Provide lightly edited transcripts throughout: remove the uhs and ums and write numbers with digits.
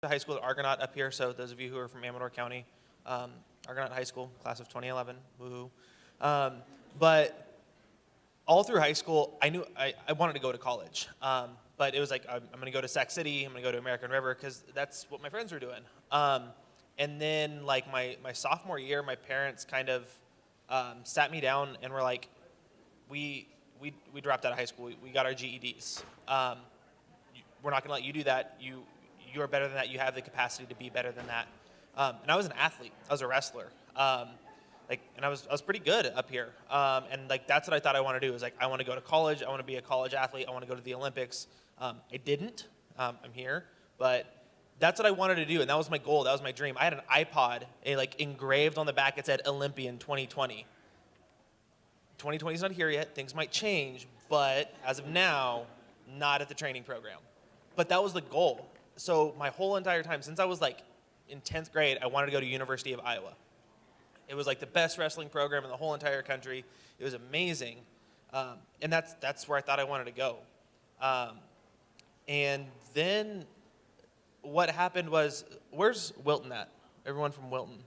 to high school at Argonaut up here, so those of you who are from Amador County, um, Argonaut High School, class of 2011, woohoo. But all through high school, I knew I wanted to go to college. But it was like, I'm going to go to Sac City, I'm going to go to American River, because that's what my friends were doing. And then like my sophomore year, my parents kind of sat me down and were like, we dropped out of high school, we got our GEDs. We're not going to let you do that. You are better than that. You have the capacity to be better than that. And I was an athlete. I was a wrestler. And I was pretty good up here. And like that's what I thought I want to do. Is like I want to go to college. I want to be a college athlete. I want to go to the Olympics. I didn't. I'm here, but that's what I wanted to do, and that was my goal. That was my dream. I had an iPod, engraved on the back. It said Olympian 2020. 2020 is not here yet. Things might change, but as of now, not at the training program. But that was the goal. So my whole entire time, since I was like in 10th grade, I wanted to go to University of Iowa. It was like the best wrestling program in the whole entire country. It was amazing. And that's where I thought I wanted to go. And then what happened was, where's Wilton at? Everyone from Wilton?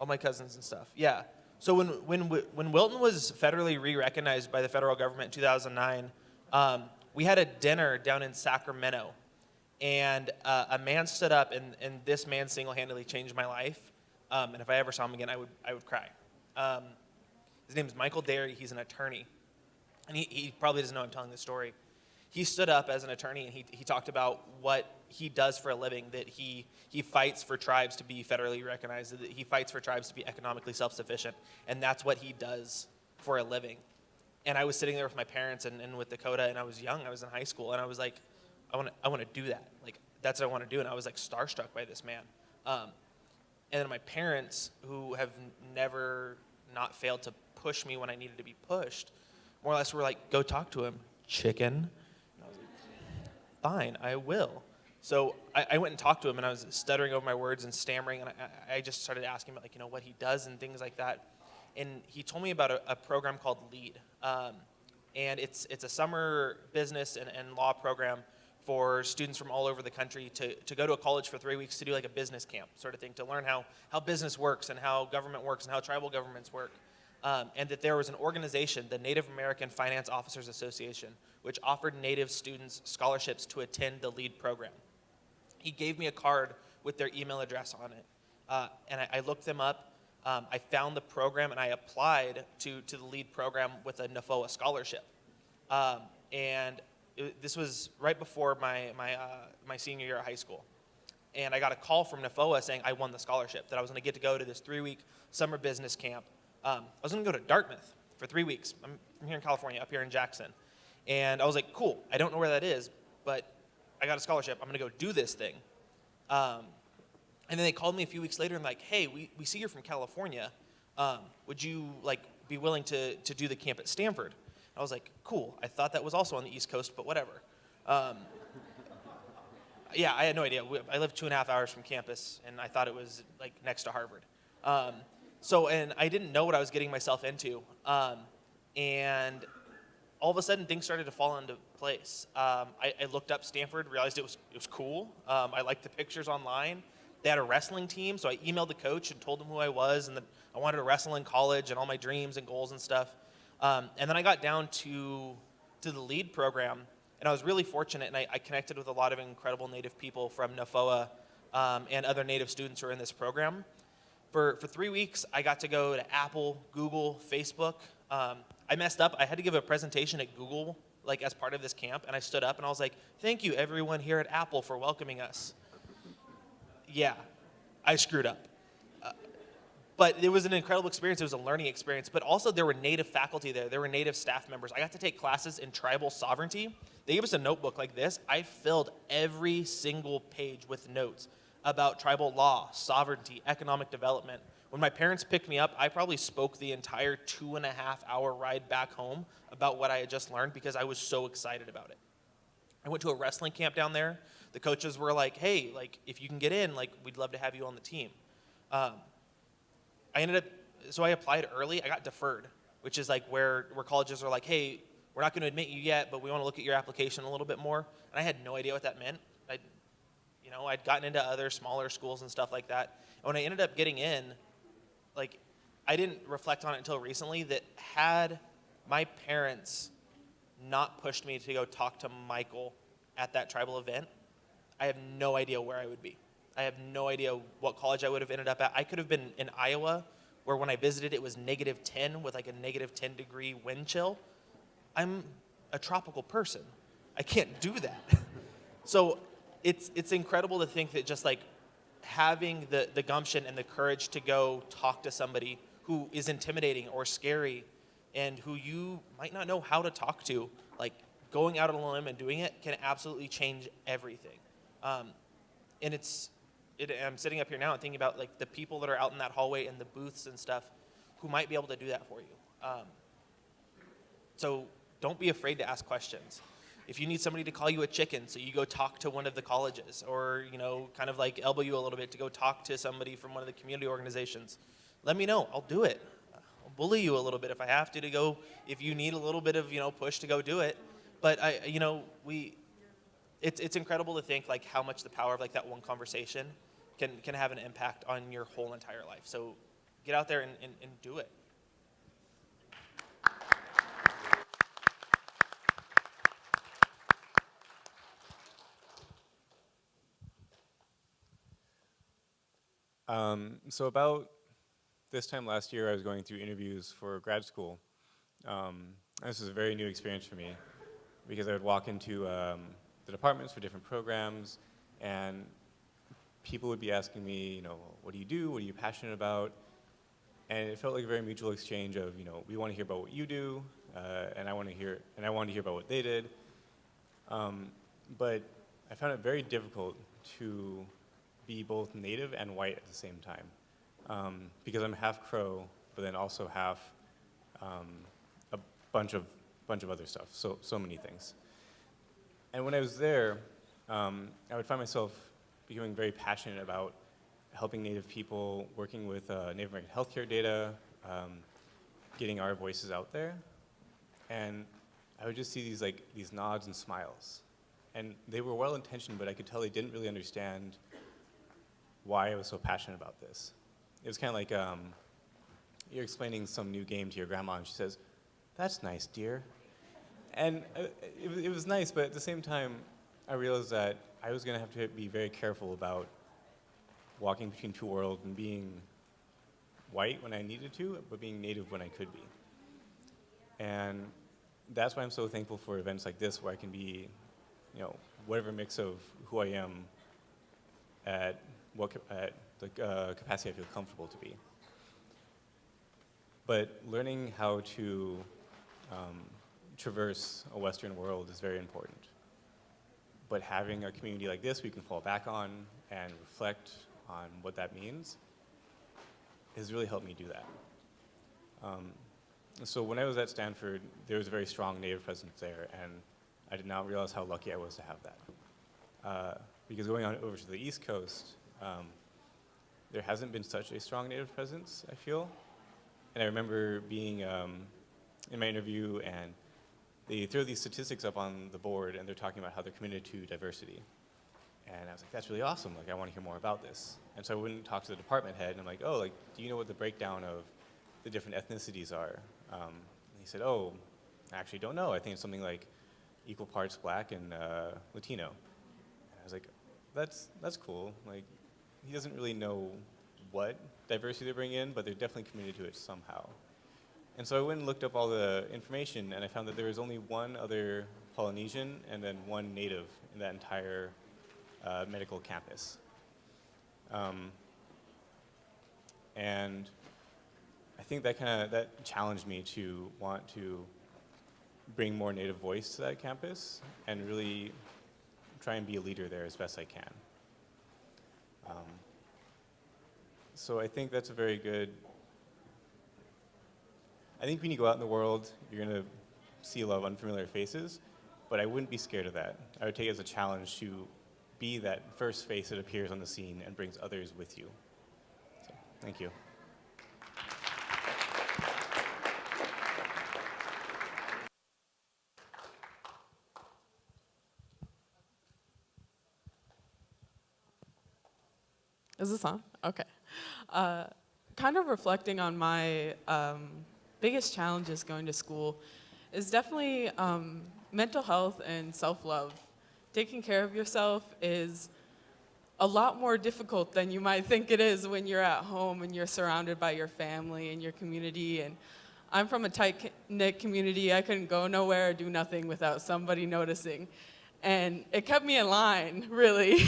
All my cousins and stuff. Yeah. So when Wilton was federally re-recognized by the federal government in 2009, we had a dinner down in Sacramento. And a man stood up, and this man single-handedly changed my life. And if I ever saw him again, I would cry. His name is Michael Derry. He's an attorney. And he probably doesn't know I'm telling this story. He stood up as an attorney, and he talked about what he does for a living, that he fights for tribes to be federally recognized, that he fights for tribes to be economically self-sufficient, and that's what he does for a living. And I was sitting there with my parents and with Dakota, and I was young. I was in high school, and I was like, I want to do that. Like, that's what I want to do. And I was like starstruck by this man. And then my parents, who have never not failed to push me when I needed to be pushed, more or less were like, go talk to him, chicken. And I was like, fine, I will. So I went and talked to him, and I was stuttering over my words and stammering, and I just started asking him, like, what he does and things like that. And he told me about a program called LEAD. And it's a summer business and law program for students from all over the country to go to a college for 3 weeks to do like a business camp sort of thing, to learn how business works and how government works and how tribal governments work. And that there was an organization, the Native American Finance Officers Association, which offered Native students scholarships to attend the LEAD program. He gave me a card with their email address on it. And I looked them up. I found the program, and I applied to the LEAD program with a NAFOA scholarship. This was right before my senior year of high school. And I got a call from NAFOA saying I won the scholarship, that I was going to get to go to this 3-week summer business camp. I was going to go to Dartmouth for 3 weeks. I'm from here in California, up here in Jackson. And I was like, cool, I don't know where that is, but I got a scholarship. I'm going to go do this thing. And then they called me a few weeks later and like, hey, we see you're from California. Would you like be willing to do the camp at Stanford? I was like, cool. I thought that was also on the East Coast, but whatever. Yeah, I had no idea. I lived 2.5 hours from campus, and I thought it was like next to Harvard. And I didn't know what I was getting myself into. And all of a sudden, things started to fall into place. I looked up Stanford, realized it was cool. I liked the pictures online. They had a wrestling team, so I emailed the coach and told him who I was and that I wanted to wrestle in college and all my dreams and goals and stuff. And then I got down to the LEAD program, and I was really fortunate, and I connected with a lot of incredible Native people from NAFOA and other Native students who are in this program. For 3 weeks, I got to go to Apple, Google, Facebook. I messed up. I had to give a presentation at Google like as part of this camp, and I stood up and I was like, thank you everyone here at Apple for welcoming us. Yeah, I screwed up. But it was an incredible experience. It was a learning experience. But also there were Native faculty there. There were Native staff members. I got to take classes in tribal sovereignty. They gave us a notebook like this. I filled every single page with notes about tribal law, sovereignty, economic development. When my parents picked me up, I probably spoke the entire 2.5-hour ride back home about what I had just learned because I was so excited about it. I went to a wrestling camp down there. The coaches were like, hey, like if you can get in, like we'd love to have you on the team. So I applied early. I got deferred, which is like where colleges are like, hey, we're not going to admit you yet, but we want to look at your application a little bit more. And I had no idea what that meant. I'd gotten into other smaller schools and stuff like that. And when I ended up getting in, like, I didn't reflect on it until recently that had my parents not pushed me to go talk to Michael at that tribal event, I have no idea where I would be. I have no idea what college I would have ended up at. I could have been in Iowa, where when I visited it was -10 with like a -10-degree wind chill. I'm a tropical person. I can't do that. So it's incredible to think that just like having the gumption and the courage to go talk to somebody who is intimidating or scary and who you might not know how to talk to, like going out on a limb and doing it can absolutely change everything. And I'm sitting up here now and thinking about like the people that are out in that hallway and the booths and stuff who might be able to do that for you. So don't be afraid to ask questions. If you need somebody to call you a chicken, so you go talk to one of the colleges, or kind of like elbow you a little bit to go talk to somebody from one of the community organizations, let me know. I'll do it. I'll bully you a little bit if I have to go. If you need a little bit of push to go do it, but it's incredible to think like how much the power of like that one conversation can have an impact on your whole entire life. So get out there and do it. So about this time last year, I was going through interviews for grad school. This was a very new experience for me because I would walk into the departments for different programs, and people would be asking me, what do you do? What are you passionate about? And it felt like a very mutual exchange of, we want to hear about what you do, and I want to hear about what they did. But I found it very difficult to be both native and white at the same time, because I'm half Crow, but then also half a bunch of other stuff. So many things. And when I was there, I would find myself becoming very passionate about helping Native people, working with Native American healthcare data, getting our voices out there. And I would just see these nods and smiles. And they were well-intentioned, but I could tell they didn't really understand why I was so passionate about this. It was kind of like you're explaining some new game to your grandma, and she says, "That's nice, dear." And it was nice, but at the same time, I realized that I was going to have to be very careful about walking between two worlds and being white when I needed to, but being native when I could be. And that's why I'm so thankful for events like this, where I can be, whatever mix of who I am at the capacity I feel comfortable to be. But learning how to traverse a Western world is very important. But having a community like this we can fall back on and reflect on what that means has really helped me do that. So when I was at Stanford, there was a very strong Native presence there, and I did not realize how lucky I was to have that. Because going on over to the East Coast, there hasn't been such a strong Native presence, I feel. And I remember being in my interview, and they throw these statistics up on the board, and they're talking about how they're committed to diversity. And I was like, that's really awesome. Like, I want to hear more about this. And so I went and talked to the department head, and I'm like, oh, do you know what the breakdown of the different ethnicities are? And he said, oh, I actually don't know. I think it's something like equal parts Black and Latino. And I was like, that's cool. Like, he doesn't really know what diversity they bring in, but they're definitely committed to it somehow. And so I went and looked up all the information, and I found that there was only one other Polynesian and then one Native in that entire medical campus. And I think that challenged me to want to bring more Native voice to that campus and really try and be a leader there as best I can. So I think that's a very good, I think when you go out in the world, you're going to see a lot of unfamiliar faces, but I wouldn't be scared of that. I would take it as a challenge to be that first face that appears on the scene and brings others with you. So, thank you. Is this on? Okay. Uh, Kind of reflecting on my biggest challenges going to school is definitely mental health and self-love. Taking care of yourself is a lot more difficult than you might think it is when you're at home and you're surrounded by your family and your community. And I'm from a tight-knit community. I couldn't go nowhere or do nothing without somebody noticing. And it kept me in line, really.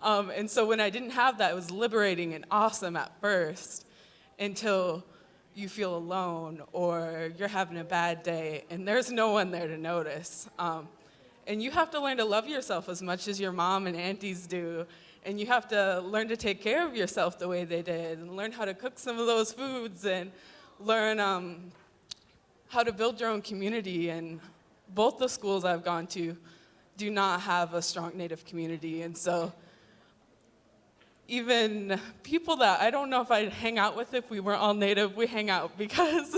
And so when I didn't have that, it was liberating and awesome at first until you feel alone or you're having a bad day and there's no one there to notice. And you have to learn to love yourself as much as your mom and aunties do. And you have to learn to take care of yourself the way they did and learn how to cook some of those foods and learn how to build your own community. And both the schools I've gone to do not have a strong Native community. And so even people that I don't know if I'd hang out with if we weren't all Native, we hang out because,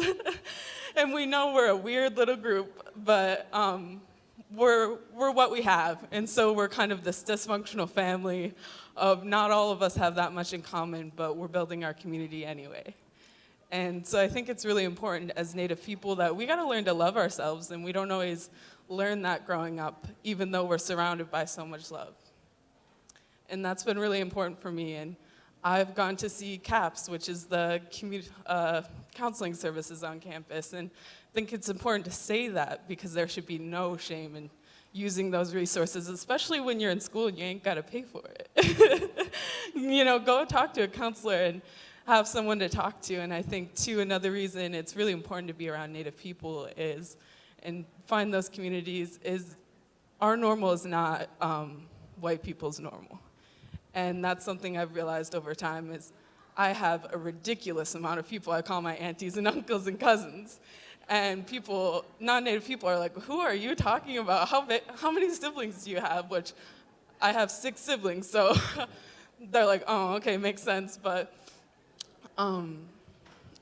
and we know we're a weird little group, but we're what we have. And so we're kind of this dysfunctional family of not all of us have that much in common, but we're building our community anyway. And so I think it's really important as Native people that we gotta learn to love ourselves, and we don't always learn that growing up, even though we're surrounded by so much love. And that's been really important for me. And I've gone to see CAPS, which is the counseling services on campus, and I think it's important to say that because there should be no shame in using those resources, especially when you're in school and you ain't gotta pay for it. You know, go talk to a counselor and have someone to talk to. And I think, too, another reason it's really important to be around Native people is, and find those communities, is our normal is not white people's normal. And that's something I've realized over time is I have a ridiculous amount of people I call my aunties and uncles and cousins. And people, non-Native people are like, who are you talking about? How many siblings do you have? Which I have 6 siblings, so they're like, oh, okay, makes sense. But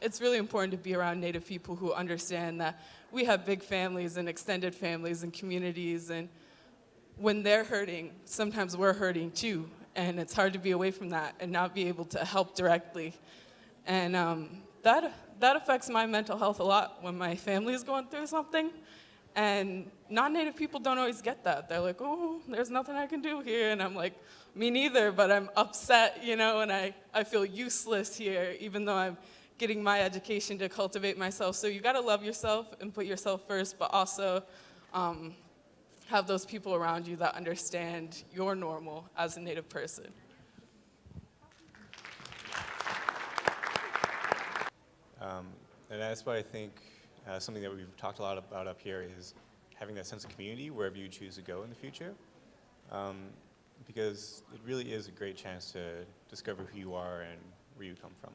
it's really important to be around Native people who understand that we have big families and extended families and communities, and when they're hurting, sometimes we're hurting too, and it's hard to be away from that and not be able to help directly. And that affects my mental health a lot when my family is going through something, and non-Native people don't always get that. They're like, oh, there's nothing I can do here, and I'm like, me neither, but I'm upset, you know, and I feel useless here, even though I'm getting my education to cultivate myself. So you gotta love yourself and put yourself first, but also have those people around you that understand your normal as a Native person. And that's why I think something that we've talked a lot about up here is having that sense of community wherever you choose to go in the future. Because it really is a great chance to discover who you are and where you come from.